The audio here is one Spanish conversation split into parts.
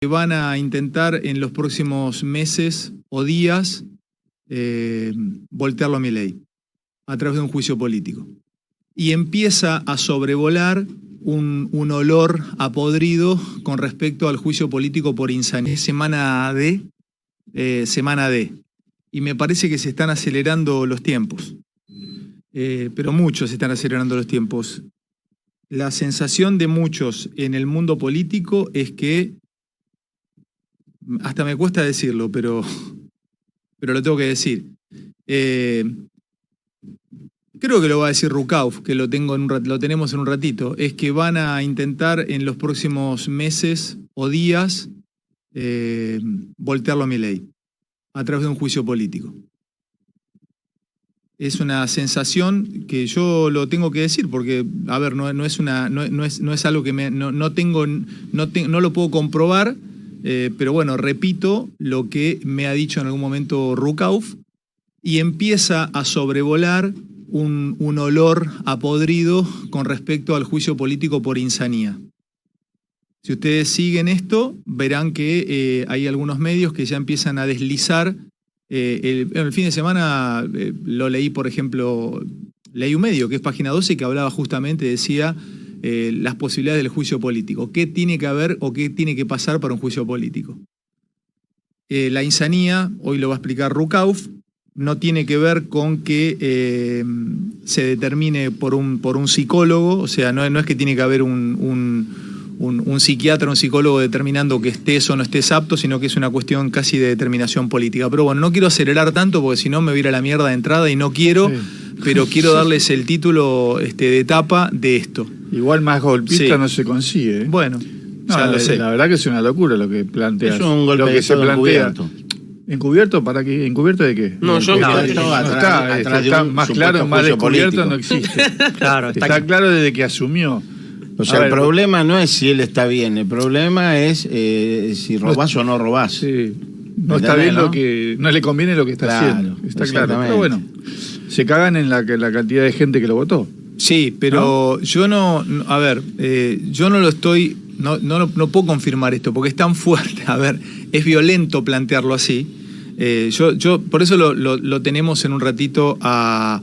Van a intentar en los próximos meses o días voltearlo a Milei a través de un juicio político. Y empieza a sobrevolar un olor a podrido con respecto al juicio político por insanidad. Semana D. Y me parece que se están acelerando los tiempos. Pero muchos se están acelerando los tiempos. La sensación de muchos en el mundo político es que, hasta me cuesta decirlo, pero lo tengo que decir. Creo que lo va a decir Rukauf, que lo tenemos en un ratito, es que van a intentar en los próximos meses o días voltearlo a Milei a través de un juicio político. Es una sensación que yo lo tengo que decir porque, a ver, no es algo que no lo puedo comprobar, pero bueno, repito lo que me ha dicho en algún momento Rukauf, y empieza a sobrevolar un olor a podrido con respecto al juicio político por insanía. Si ustedes siguen esto, verán que hay algunos medios que ya empiezan a deslizar. El fin de semana lo leí, por ejemplo, leí un medio que es Página 12 que hablaba justamente, decía las posibilidades del juicio político. ¿Qué tiene que haber o qué tiene que pasar para un juicio político? La insanía, hoy lo va a explicar Rukauf, no tiene que ver con que se determine por un psicólogo, o sea, no es que tiene que haber un psiquiatra, un psicólogo determinando que estés o no estés apto, sino que es una cuestión casi de determinación política. Pero bueno, no quiero acelerar tanto porque si no me voy a ir a la mierda de entrada y no quiero, pero quiero darles el título de etapa de esto. Igual más golpista no se consigue. Bueno, no, ya lo sé. La verdad que es una locura lo que planteas. Es un golpe lo que de se Estado plantea. encubierto. ¿Encubierto para qué? ¿Encubierto de qué? No, yo no atrás de está un más supuesto claro, más juicio descubierto político. no existe. Claro, está claro desde que asumió. O sea, el problema no es si él está bien, el problema es si robás o no robás. Sí. No está bien, ¿no? Lo que no le conviene lo que está haciendo. Está claro. Pero bueno, se cagan en la cantidad de gente que lo votó. Sí, pero ¿no? Yo no, a ver, yo no lo estoy, no puedo confirmar esto porque es tan fuerte, a ver, es violento plantearlo así. Yo por eso lo tenemos en un ratito a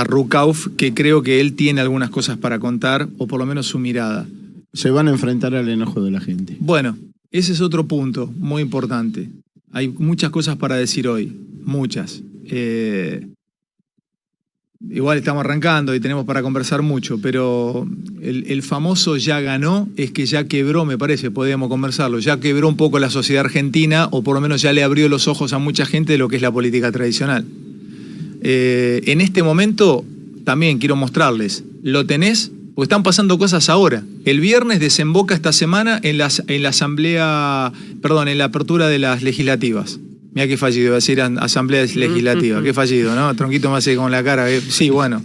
Rukauf, que creo que él tiene algunas cosas para contar, o por lo menos su mirada. Se van a enfrentar al enojo de la gente. Bueno, ese es otro punto muy importante. Hay muchas cosas para decir hoy, muchas. Igual estamos arrancando y tenemos para conversar mucho, pero el famoso ya ganó es que ya quebró, me parece, podríamos conversarlo, ya quebró un poco la sociedad argentina, o por lo menos ya le abrió los ojos a mucha gente de lo que es la política tradicional. En este momento también quiero mostrarles, lo tenés, porque están pasando cosas ahora. El viernes desemboca esta semana en la asamblea, perdón, en la apertura de las legislativas. Mirá qué fallido, iba a decir asamblea legislativa, qué fallido, ¿no? Tronquito me hace con la cara. Sí, bueno.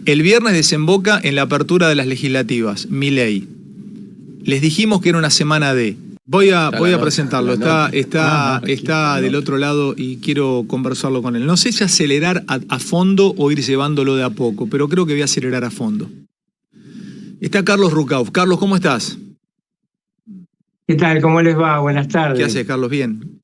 El viernes desemboca en la apertura de las legislativas, Milei. Les dijimos que era una semana D. Voy a presentarlo, está del otro lado y quiero conversarlo con él. No sé si acelerar a fondo o ir llevándolo de a poco, pero creo que voy a acelerar a fondo. Está Carlos Rukauf. Carlos, ¿cómo estás? ¿Qué tal? ¿Cómo les va? Buenas tardes. ¿Qué haces, Carlos? Bien.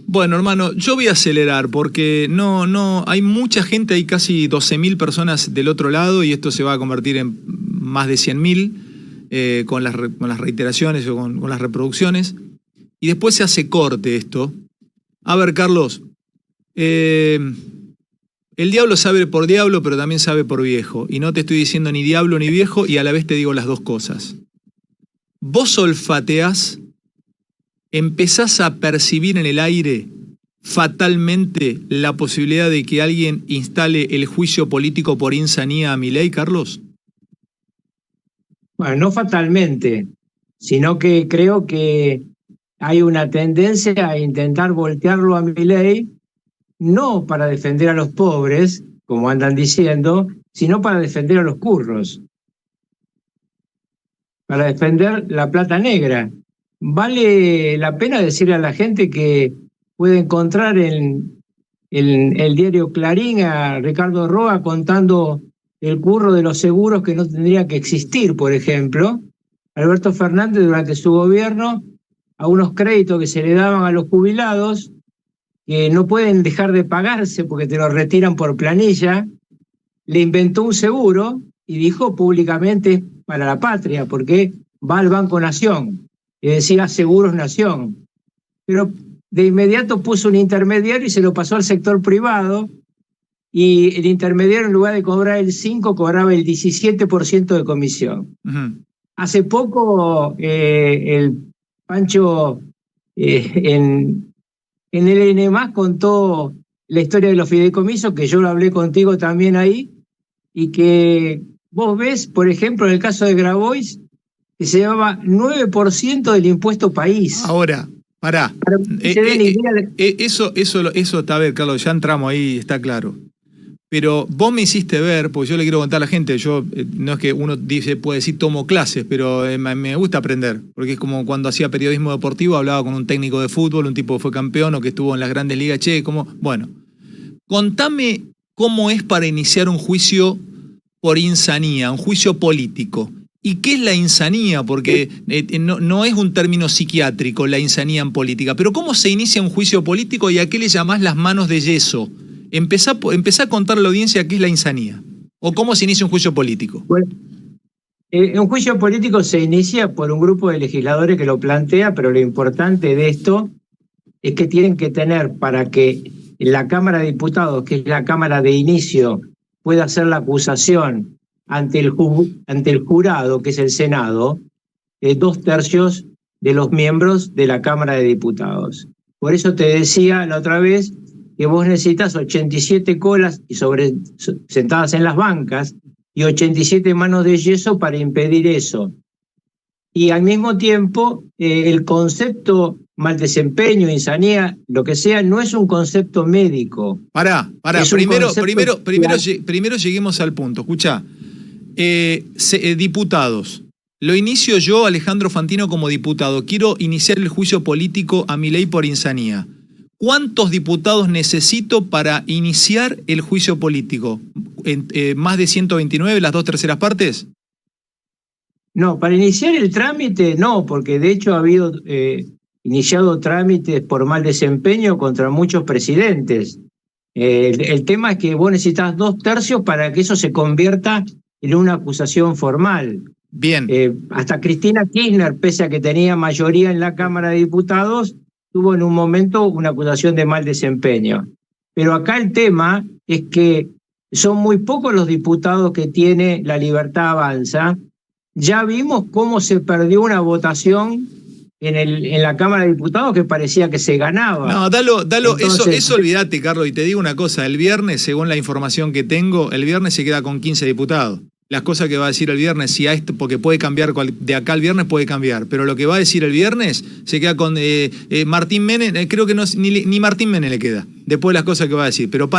Bueno, hermano, yo voy a acelerar porque no, hay mucha gente, hay casi 12.000 personas del otro lado y esto se va a convertir en más de 100.000 con las reiteraciones o con las reproducciones. Y después se hace corte esto. A ver, Carlos, el diablo sabe por diablo, pero también sabe por viejo. Y no te estoy diciendo ni diablo ni viejo y a la vez te digo las dos cosas. Vos olfateás, empezás a percibir en el aire fatalmente la posibilidad de que alguien instale el juicio político por insanía a Milei, Carlos. Bueno, no fatalmente, sino que creo que hay una tendencia a intentar voltearlo a Milei, no para defender a los pobres, como andan diciendo, sino para defender a los curros, para defender la plata negra. Vale la pena decirle a la gente que puede encontrar en el diario Clarín a Ricardo Roa contando el curro de los seguros que no tendría que existir, por ejemplo. Alberto Fernández durante su gobierno a unos créditos que se le daban a los jubilados, que no pueden dejar de pagarse porque te lo retiran por planilla. Le inventó un seguro y dijo públicamente para la patria, porque va al Banco Nación, y decía Seguros Nación. Pero de inmediato puso un intermediario y se lo pasó al sector privado, y el intermediario, en lugar de cobrar el 5%, cobraba el 17% de comisión. Hace poco el Pancho en el N+ contó la historia de los fideicomisos, que yo lo hablé contigo también ahí, y que vos ves, por ejemplo, en el caso de Grabois, que se llevaba 9% del impuesto país. Ahora, pará. Eso está, a ver, Carlos, ya entramos ahí, está claro. Pero vos me hiciste ver, porque yo le quiero contar a la gente, yo no es que uno puede decir tomo clases, pero me gusta aprender, porque es como cuando hacía periodismo deportivo, hablaba con un técnico de fútbol, un tipo que fue campeón o que estuvo en las grandes ligas, bueno, contame cómo es para iniciar un juicio por insanía, un juicio político. ¿Y qué es la insanía? Porque no es un término psiquiátrico, la insanía en política, pero ¿cómo se inicia un juicio político y a qué le llamás las manos de yeso? Empezá a contar a la audiencia qué es la insanía, o cómo se inicia un juicio político. Bueno, un juicio político se inicia por un grupo de legisladores que lo plantea, pero lo importante de esto es que tienen que tener, para que la Cámara de Diputados, que es la Cámara de inicio, pueda hacer la acusación ante el jurado, que es el Senado, 2/3 de los miembros de la Cámara de Diputados. Por eso te decía la otra vez que vos necesitas 87 colas y sentadas en las bancas y 87 manos de yeso para impedir eso. Y al mismo tiempo, el concepto mal desempeño, insanía, lo que sea, no es un concepto médico. Pará, primero lleguemos al punto. Escuchá, diputados. Lo inicio yo, Alejandro Fantino, como diputado. Quiero iniciar el juicio político a Milei por insanía. ¿Cuántos diputados necesito para iniciar el juicio político? ¿Más de 129, las 2/3 partes? No, para iniciar el trámite no, porque de hecho ha habido iniciado trámites por mal desempeño contra muchos presidentes. El tema es que vos necesitas 2/3 para que eso se convierta en una acusación formal. Bien. Hasta Cristina Kirchner, pese a que tenía mayoría en la Cámara de Diputados, tuvo en un momento una acusación de mal desempeño. Pero acá el tema es que son muy pocos los diputados que tiene La Libertad Avanza. Ya vimos cómo se perdió una votación en la Cámara de Diputados que parecía que se ganaba. No, dalo. Entonces, eso olvídate, Carlos, y te digo una cosa, el viernes, según la información que tengo, el viernes se queda con 15 diputados. Las cosas que va a decir el viernes, porque puede cambiar, de acá al viernes puede cambiar, pero lo que va a decir el viernes se queda con Martín Menem, creo que ni Martín Menem le queda, después de las cosas que va a decir. Pero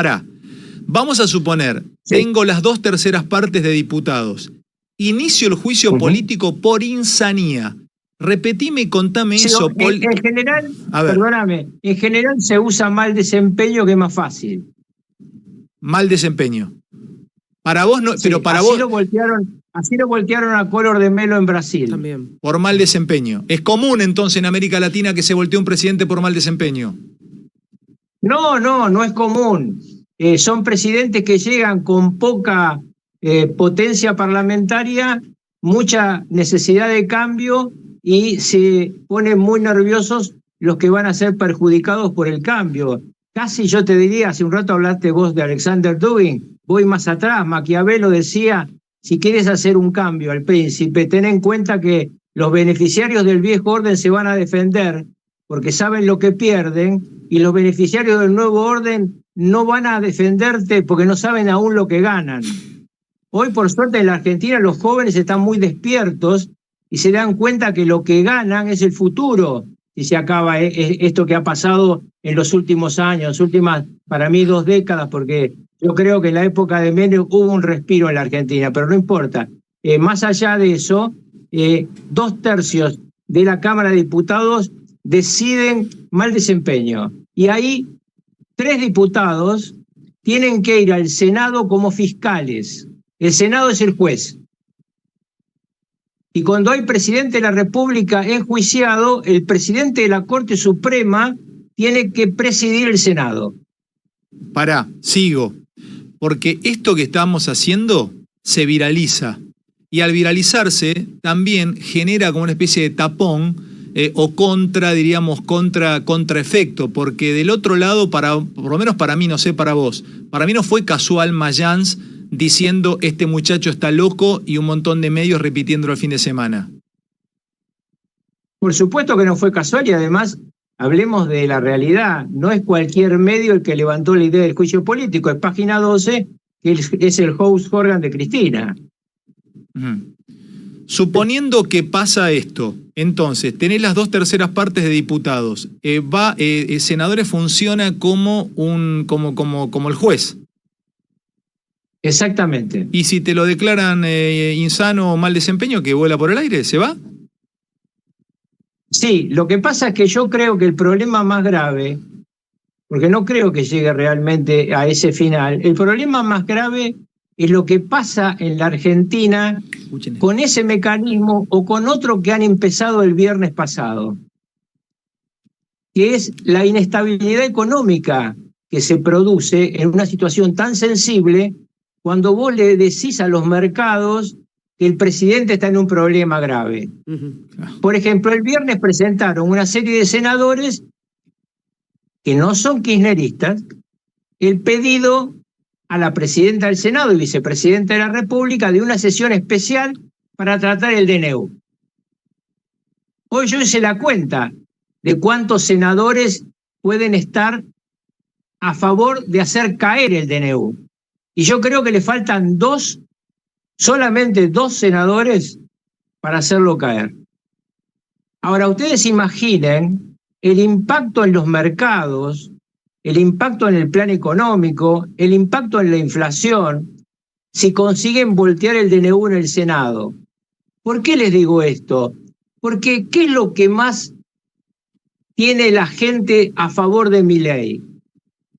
vamos a suponer, sí, tengo las 2/3 partes de diputados, inicio el juicio político por insanía. Repetime y contame sí, eso. En general, perdóname, en general se usa mal desempeño, que es más fácil. Mal desempeño. Para vos no, sí, pero para así vos. Así lo voltearon a Collor de Mello en Brasil. También. Por mal desempeño. ¿Es común entonces en América Latina que se voltee un presidente por mal desempeño? No es común. Son presidentes que llegan con poca potencia parlamentaria, mucha necesidad de cambio, y se ponen muy nerviosos los que van a ser perjudicados por el cambio. Casi yo te diría, hace un rato hablaste vos de Alexander Dugin, voy más atrás, Maquiavelo decía, si quieres hacer un cambio al príncipe, ten en cuenta que los beneficiarios del viejo orden se van a defender porque saben lo que pierden, y los beneficiarios del nuevo orden no van a defenderte porque no saben aún lo que ganan. Hoy, por suerte, en la Argentina los jóvenes están muy despiertos y se dan cuenta que lo que ganan es el futuro, si se acaba esto que ha pasado en los últimos años, últimas, para mí, 2 décadas, porque yo creo que en la época de Menem hubo un respiro en la Argentina, pero no importa. Más allá de eso, 2/3 de la Cámara de Diputados deciden mal desempeño. Y ahí 3 diputados tienen que ir al Senado como fiscales. El Senado es el juez. Y cuando hay presidente de la República enjuiciado, el presidente de la Corte Suprema tiene que presidir el Senado. Sigo. Porque esto que estamos haciendo se viraliza. Y al viralizarse también genera como una especie de tapón o contraefecto. Porque del otro lado, por lo menos para mí, no sé para vos, para mí no fue casual Mayans diciendo este muchacho está loco y un montón de medios repitiéndolo el fin de semana. Por supuesto que no fue casual y además hablemos de la realidad. No es cualquier medio el que levantó la idea del juicio político. Es Página 12, que es el host Horgan de Cristina. Suponiendo que pasa esto, entonces tenés las 2/3 partes de diputados. Senadores funciona como el juez. Exactamente. Y si te lo declaran insano o mal desempeño, que vuela por el aire, ¿se va? Sí, lo que pasa es que yo creo que el problema más grave, porque no creo que llegue realmente a ese final, el problema más grave es lo que pasa en la Argentina con ese mecanismo o con otro que han empezado el viernes pasado, que es la inestabilidad económica que se produce en una situación tan sensible cuando vos le decís a los mercados que el presidente está en un problema grave. Por ejemplo, el viernes presentaron una serie de senadores que no son kirchneristas el pedido a la presidenta del Senado y vicepresidenta de la República de una sesión especial para tratar el DNU. Hoy yo hice la cuenta de cuántos senadores pueden estar a favor de hacer caer el DNU. Y yo creo que le faltan solamente 2 senadores para hacerlo caer. Ahora, ustedes imaginen el impacto en los mercados, el impacto en el plan económico, el impacto en la inflación, si consiguen voltear el DNU en el Senado. ¿Por qué les digo esto? Porque ¿qué es lo que más tiene la gente a favor de Milei?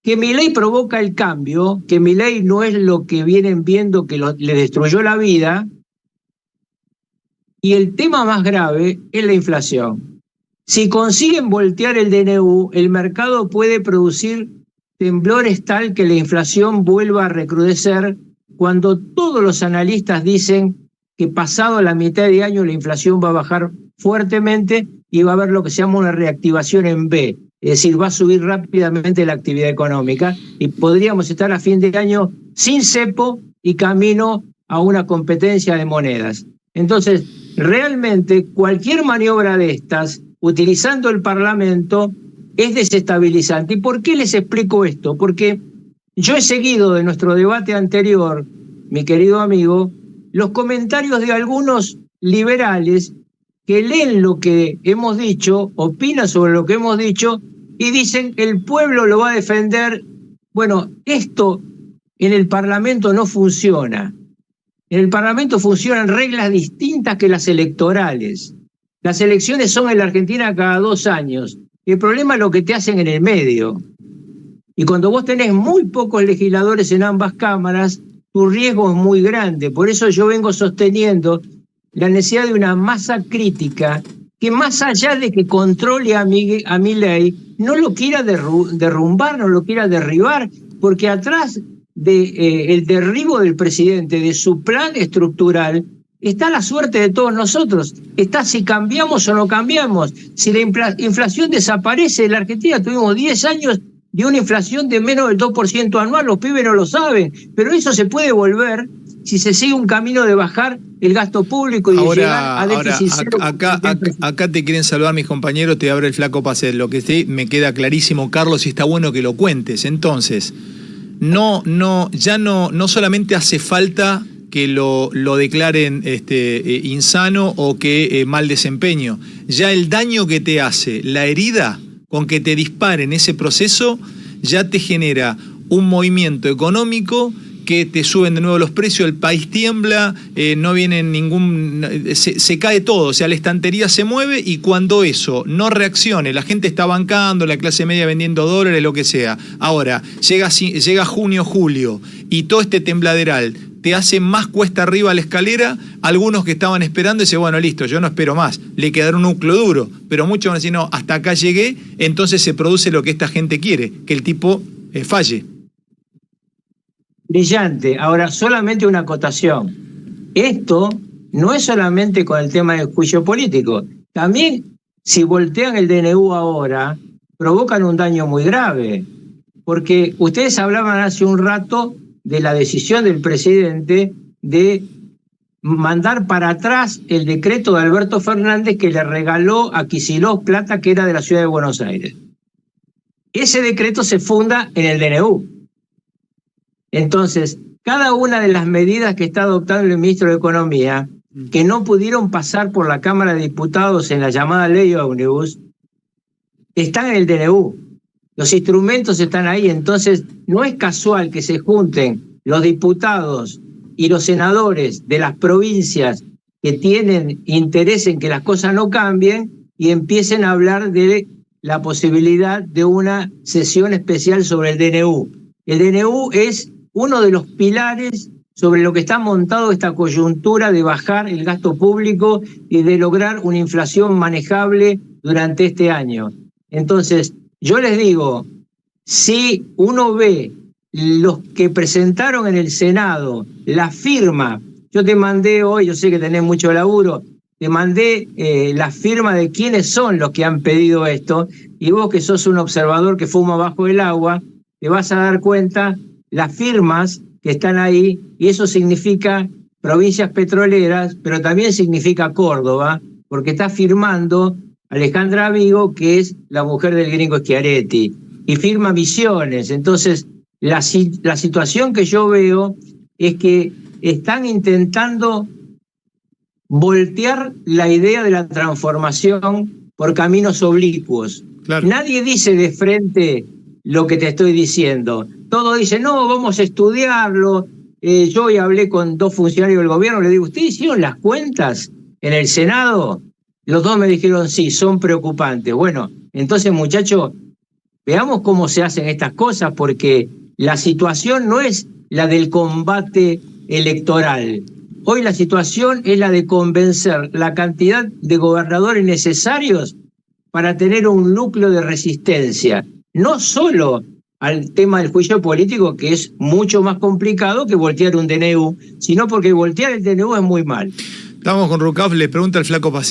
Que Milei provoca el cambio, que Milei no es lo que vienen viendo que le destruyó la vida, y el tema más grave es la inflación. Si consiguen voltear el DNU, el mercado puede producir temblores tal que la inflación vuelva a recrudecer cuando todos los analistas dicen que pasado la mitad de año la inflación va a bajar fuertemente y va a haber lo que se llama una reactivación en V. Es decir, va a subir rápidamente la actividad económica y podríamos estar a fin de año sin cepo y camino a una competencia de monedas. Entonces, realmente cualquier maniobra de estas, utilizando el Parlamento, es desestabilizante. ¿Y por qué les explico esto? Porque yo he seguido de nuestro debate anterior, mi querido amigo, los comentarios de algunos liberales que leen lo que hemos dicho, opinan sobre lo que hemos dicho y dicen que el pueblo lo va a defender. Bueno, esto en el Parlamento no funciona. En el Parlamento funcionan reglas distintas que las electorales. Las elecciones son en la Argentina cada 2 años. El problema es lo que te hacen en el medio. Y cuando vos tenés muy pocos legisladores en ambas cámaras, tu riesgo es muy grande. Por eso yo vengo sosteniendo la necesidad de una masa crítica que más allá de que controle a Milei, no lo quiera derrumbar, no lo quiera derribar, porque atrás del derribo del presidente, de su plan estructural, está la suerte de todos nosotros. Está si cambiamos o no cambiamos. Si la inflación desaparece, en la Argentina tuvimos 10 años de una inflación de menos del 2% anual, los pibes no lo saben, pero eso se puede volver si se sigue un camino de bajar el gasto público y de llegar a déficit cero. Acá te quieren saludar mis compañeros, te abre el flaco pase. Lo que sí me queda clarísimo, Carlos, y está bueno que lo cuentes. Entonces, no solamente hace falta que lo declaren insano o que mal desempeño. Ya el daño que te hace, la herida con que te disparen ese proceso, ya te genera un movimiento económico que te suben de nuevo los precios, el país tiembla, no viene se cae todo, o sea, la estantería se mueve y cuando eso no reaccione, la gente está bancando, la clase media vendiendo dólares, lo que sea. Ahora, llega junio, julio y todo este tembladeral te hace más cuesta arriba la escalera. Algunos que estaban esperando dicen, bueno, listo, yo no espero más, le quedará un núcleo duro, pero muchos van a decir, no, hasta acá llegué. Entonces se produce lo que esta gente quiere, que el tipo falle. Brillante. Ahora, solamente una acotación. Esto no es solamente con el tema del juicio político. También, si voltean el DNU ahora, provocan un daño muy grave. Porque ustedes hablaban hace un rato de la decisión del presidente de mandar para atrás el decreto de Alberto Fernández que le regaló a Kicillof plata que era de la ciudad de Buenos Aires. Ese decreto se funda en el DNU. Entonces, cada una de las medidas que está adoptando el ministro de Economía, que no pudieron pasar por la Cámara de Diputados en la llamada ley ómnibus, están en el DNU. Los instrumentos están ahí, entonces no es casual que se junten los diputados y los senadores de las provincias que tienen interés en que las cosas no cambien y empiecen a hablar de la posibilidad de una sesión especial sobre el DNU. El DNU es uno de los pilares sobre lo que está montado esta coyuntura de bajar el gasto público y de lograr una inflación manejable durante este año. Entonces, yo les digo, si uno ve los que presentaron en el Senado la firma, yo te mandé hoy, yo sé que tenés mucho laburo, te mandé la firma de quiénes son los que han pedido esto, y vos que sos un observador que fuma bajo el agua, te vas a dar cuenta las firmas que están ahí, y eso significa provincias petroleras, pero también significa Córdoba, porque está firmando Alejandra Vigo, que es la mujer del gringo Schiaretti, y firma Misiones. Entonces, la situación que yo veo es que están intentando voltear la idea de la transformación por caminos oblicuos. Claro. Nadie dice de frente lo que te estoy diciendo. Todos dicen, no, vamos a estudiarlo. Yo hoy hablé con 2 funcionarios del gobierno, le digo, ¿ustedes hicieron las cuentas en el Senado? Los 2 me dijeron, sí, son preocupantes. Bueno, entonces, muchachos, veamos cómo se hacen estas cosas, porque la situación no es la del combate electoral. Hoy la situación es la de convencer la cantidad de gobernadores necesarios para tener un núcleo de resistencia. No solo al tema del juicio político, que es mucho más complicado que voltear un DNU, sino porque voltear el DNU es muy mal. Estamos con Rucaf, le pregunta al Flaco Pacero.